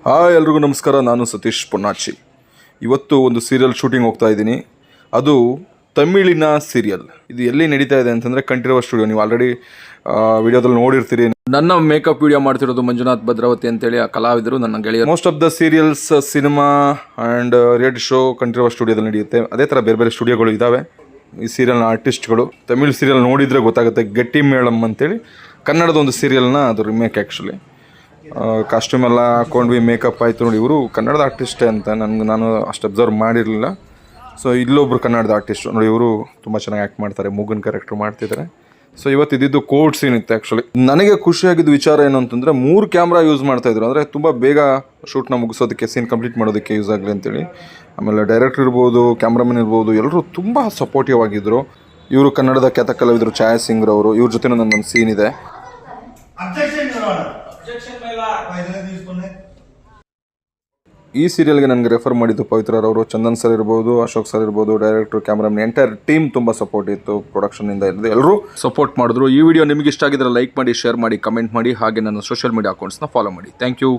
Hi ಎಲ್ರಿಗೂ ನಮಸ್ಕಾರ. ನಾನು ಸತೀಶ್ ಪೊನ್ನಾಚಿ. ಇವತ್ತು ಒಂದು ಸೀರಿಯಲ್ ಶೂಟಿಂಗ್ ಹೋಗ್ತಾ ಇದ್ದೀನಿ. ಅದು ತಮಿಳಿನ ಸೀರಿಯಲ್. ಇದು ಎಲ್ಲಿ ನಡೀತಾ ಇದೆ ಅಂತಂದರೆ ಕಂಠೀರವ ಸ್ಟುಡಿಯೋ. ನೀವು ಆಲ್ರೆಡಿ ವಿಡಿಯೋದಲ್ಲಿ ನೋಡಿರ್ತೀರಿ. ನನ್ನ ಮೇಕಪ್ ವಿಡಿಯೋ ಮಾಡ್ತಿರೋದು ಮಂಜುನಾಥ್ ಭದ್ರಾವತಿ ಅಂತೇಳಿ ಆ ಕಲಾವಿದರು, ನನ್ನ ಗೆಳೆಯ. Most of the serials, cinema and reality show Kanteerava ಸ್ಟುಡಿಯೋದಲ್ಲಿ ನಡೆಯುತ್ತೆ. ಅದೇ ಥರ ಬೇರೆ ಬೇರೆ ಸ್ಟುಡಿಯೋಗಳು ಇದ್ದಾವೆ. ಈ ಸೀರಿಯಲ್ನ ಆರ್ಟಿಸ್ಟ್ಗಳು ತಮಿಳ್ ಸೀರಿಯಲ್ ನೋಡಿದರೆ ಗೊತ್ತಾಗುತ್ತೆ. ಗಟ್ಟಿ ಮೇಳಂ ಅಂತೇಳಿ ಕನ್ನಡದ ಒಂದು ಸೀರಿಯಲ್ನ ಅದು ರಿಮೇಕ್. ಆ್ಯಕ್ಚುಲಿ ಕಾಸ್ಟ್ಯೂಮ್ ಎಲ್ಲ ಹಾಕೊಂಡ್ವಿ, ಮೇಕಪ್ ಆಯಿತು. ನೋಡಿ, ಇವರು ಕನ್ನಡದ ಆರ್ಟಿಸ್ಟೇ ಅಂತ ನಾನು ಅಷ್ಟು ಅಬ್ಸರ್ವ್ ಮಾಡಿರಲಿಲ್ಲ. ಸೊ ಇಲ್ಲೊಬ್ರು ಕನ್ನಡದ ಆರ್ಟಿಸ್ಟು ನೋಡಿ, ಇವರು ತುಂಬ ಚೆನ್ನಾಗಿ ಆ್ಯಕ್ಟ್ ಮಾಡ್ತಾರೆ, ಮೂಗನ್ ಕ್ಯಾರೆಕ್ಟರ್ ಮಾಡ್ತಿದ್ದಾರೆ. ಸೊ ಇವತ್ತು ಇದ್ದಿದ್ದು ಕೋರ್ಟ್ ಸೀನ್ ಇತ್ತು. ಆ್ಯಕ್ಚುಲಿ ನನಗೆ ಖುಷಿಯಾಗಿದ್ದು ವಿಚಾರ ಏನು ಅಂತಂದರೆ 3 ಕ್ಯಾಮ್ರಾ ಯೂಸ್ ಮಾಡ್ತಾಯಿದ್ರು. ಅಂದರೆ ತುಂಬ ಬೇಗ ಶೂಟ್ನ ಮುಗಿಸೋದಕ್ಕೆ, ಸೀನ್ ಕಂಪ್ಲೀಟ್ ಮಾಡೋದಕ್ಕೆ ಯೂಸ್ ಆಗಲಿ ಅಂತೇಳಿ. ಆಮೇಲೆ ಡೈರೆಕ್ಟರ್ ಇರ್ಬೋದು, ಕ್ಯಾಮ್ರಾಮನ್ ಇರ್ಬೋದು, ಎಲ್ಲರೂ ತುಂಬ ಸಪೋರ್ಟಿವ್ ಆಗಿದ್ದರು. ಇವರು ಕನ್ನಡದ ಖ್ಯಾತ ಕಲಾವಿದರು ಛಾಯಾ ಸಿಂಗ್ ರವರು. ಇವ್ರ ಜೊತೆ ನನ್ನೊಂದು ಸೀನ್ ಇದೆ. ಈ ಸೀರಿಯಲ್ಗೆ ನನಗೆ ರೆಫರ್ ಮಾಡಿದ್ದು ಪವಿತ್ರರವರು, ಚಂದನ್ ಸರ್ ಇರ್ಬೋದು, ಅಶೋಕ್ ಸರ್ ಇರ್ಬೋದು, ಡೈರೆಕ್ಟರ್, ಕ್ಯಾಮ್ರಾಮನ್, ಎಂಟೈರ್ ಟೀಮ್ ತುಂಬ ಸಪೋರ್ಟ್ ಇತ್ತು. ಪ್ರೊಡಕ್ಷನಿಂದ ಇருந்து ಎಲ್ಲರೂ ಸಪೋರ್ಟ್ ಮಾಡಿದ್ರು. ಈ ವಿಡಿಯೋ ನಿಮಗೆ ಇಷ್ಟ ಆಗಿದ್ರೆ ಲೈಕ್ ಮಾಡಿ, ಶೇರ್ ಮಾಡಿ, ಕಮೆಂಟ್ ಮಾಡಿ. ಹಾಗೆ ನನ್ನ ಸೋಷಿಯಲ್ ಮೀಡಿಯಾ ಅಕೌಂಟ್ಸ್ನ ಫಾಲೋ ಮಾಡಿ. Thank you.